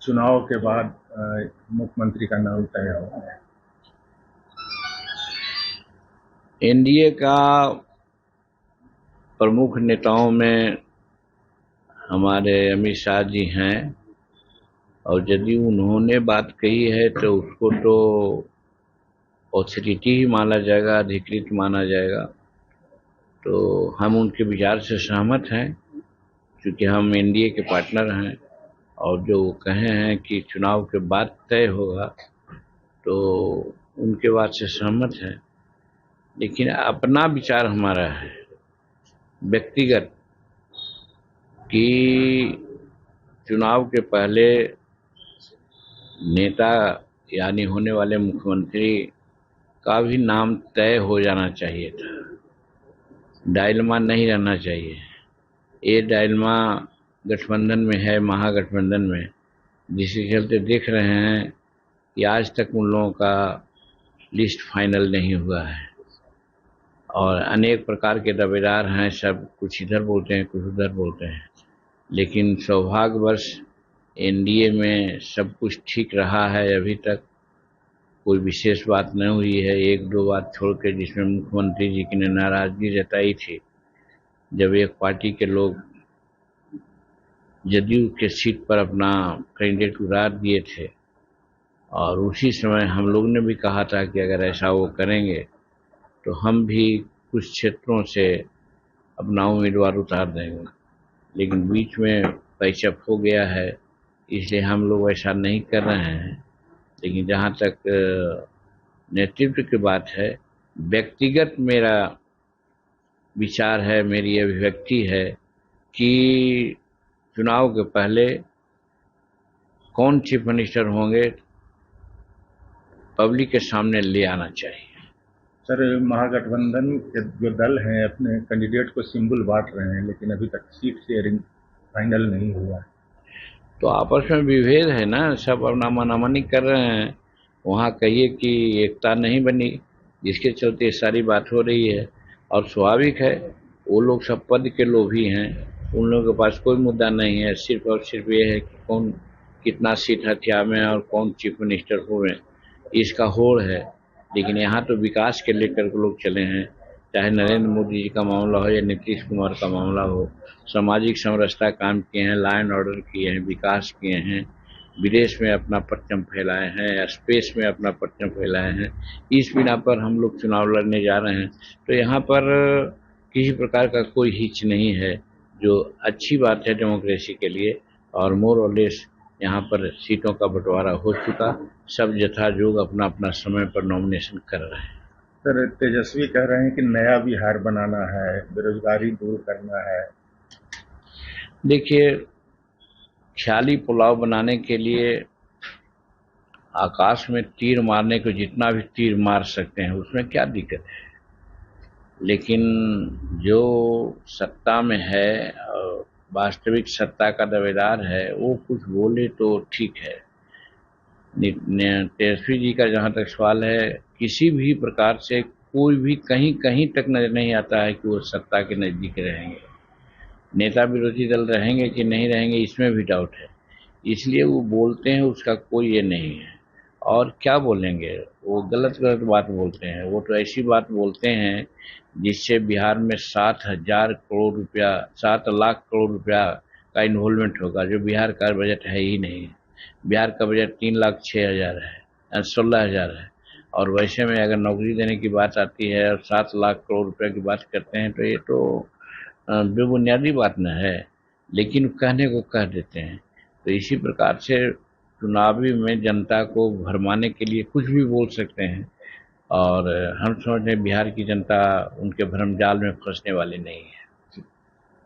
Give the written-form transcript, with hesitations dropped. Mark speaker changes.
Speaker 1: चुनाव के बाद मुख्यमंत्री का नाम तय हो?
Speaker 2: एनडीए का प्रमुख नेताओं में हमारे अमित शाह जी हैं, और यदि उन्होंने बात कही है तो उसको तो ऑथोरिटी ही माना जाएगा, अधिकृत माना जाएगा। तो हम उनके विचार से सहमत हैं, क्योंकि हम एनडीए के पार्टनर हैं। और जो वो कहे हैं कि चुनाव के बाद तय होगा, तो उनके बात से सहमत हैं। लेकिन अपना विचार हमारा है व्यक्तिगत कि चुनाव के पहले नेता यानी होने वाले मुख्यमंत्री का भी नाम तय हो जाना चाहिए था। डायलमा नहीं रहना चाहिए। ये डायलमा गठबंधन में है, महागठबंधन में, जिसके चलते देख रहे हैं कि आज तक उन लोगों का लिस्ट फाइनल नहीं हुआ है और अनेक प्रकार के दावेदार हैं। सब कुछ इधर बोलते हैं, कुछ उधर बोलते हैं। लेकिन सौभाग्यवश एनडीए में सब कुछ ठीक रहा है। अभी तक कोई विशेष बात नहीं हुई है, एक दो बात छोड़ के, जिसमें मुख्यमंत्री जी की ने नाराजगी जताई थी जब एक पार्टी के लोग जदयू के सीट पर अपना कैंडिडेट उतार दिए थे। और उसी समय हम लोग ने भी कहा था कि अगर ऐसा वो करेंगे तो हम भी कुछ क्षेत्रों से अपना उम्मीदवार उतार देंगे। लेकिन बीच में पैचअप हो गया है, इसलिए हम लोग ऐसा नहीं कर रहे हैं। लेकिन जहाँ तक नेतृत्व की बात है, व्यक्तिगत मेरा विचार है, मेरी अभिव्यक्ति है कि चुनाव के पहले कौन चीफ मिनिस्टर होंगे पब्लिक के सामने ले आना चाहिए।
Speaker 1: सर, महागठबंधन के जो दल हैं अपने कैंडिडेट को सिंबल बांट रहे हैं, लेकिन अभी तक सीट शेयरिंग फाइनल नहीं हुआ है।
Speaker 2: तो आपस में विभेद है ना, सब अपना मनामानी कर रहे हैं। वहाँ कहिए कि एकता नहीं बनी, जिसके चलते सारी बात हो रही है। और स्वाभाविक है, वो लोग सब पद के लोभी हैं। उन लोगों के पास कोई मुद्दा नहीं है, सिर्फ और सिर्फ ये है कि कौन कितना सीट हथिया में और कौन चीफ मिनिस्टर हुए, इसका होड़ है। लेकिन यहाँ तो विकास के लेकर के लोग चले हैं, चाहे नरेंद्र मोदी जी का मामला हो या नीतीश कुमार का मामला हो। सामाजिक समरसता काम किए हैं, लॉ एंड ऑर्डर किए हैं, विकास किए हैं, विदेश में अपना परचम फैलाए हैं, स्पेस में अपना परचम फैलाए हैं। इस बिना पर हम लोग चुनाव लड़ने जा रहे हैं। तो यहाँ पर किसी प्रकार का कोई हिच नहीं है, जो अच्छी बात है डेमोक्रेसी के लिए। और मोर और लेस यहाँ पर सीटों का बंटवारा हो चुका, सब यथायोग अपना अपना समय पर नॉमिनेशन कर रहे हैं।
Speaker 1: सर, तेजस्वी कह रहे हैं कि नया बिहार बनाना है, बेरोजगारी दूर करना है।
Speaker 2: देखिए, ख्याली पुलाव बनाने के लिए आकाश में तीर मारने को जितना भी तीर मार सकते हैं, उसमें क्या दिक्कत है। लेकिन जो सत्ता में है और वास्तविक सत्ता का दावेदार है, वो कुछ बोले तो ठीक है। तेजस्वी जी का जहाँ तक सवाल है, किसी भी प्रकार से कोई भी कहीं कहीं तक नजर नहीं आता है कि वो सत्ता के नजदीक रहेंगे। नेता विरोधी दल रहेंगे कि नहीं रहेंगे, इसमें भी डाउट है। इसलिए वो बोलते हैं, उसका कोई ये नहीं है। और क्या बोलेंगे, वो गलत गलत बात बोलते हैं। वो तो ऐसी बात बोलते हैं जिससे बिहार में 7,000 करोड़ रुपया, 7 लाख करोड़ रुपया का इन्वॉल्वमेंट होगा, जो बिहार का बजट है ही नहीं। बिहार का बजट 3,06,000 है, 16,000 है। और वैसे में अगर नौकरी देने की बात आती है और 7 लाख करोड़ रुपए की बात करते हैं, तो ये तो बेबुनियादी बात न है। लेकिन कहने को कह देते हैं। तो इसी प्रकार से चुनावी में जनता को भरमाने के लिए कुछ भी बोल सकते हैं। और हम समझते हैं बिहार की जनता उनके भ्रम जाल में फंसने वाली नहीं है।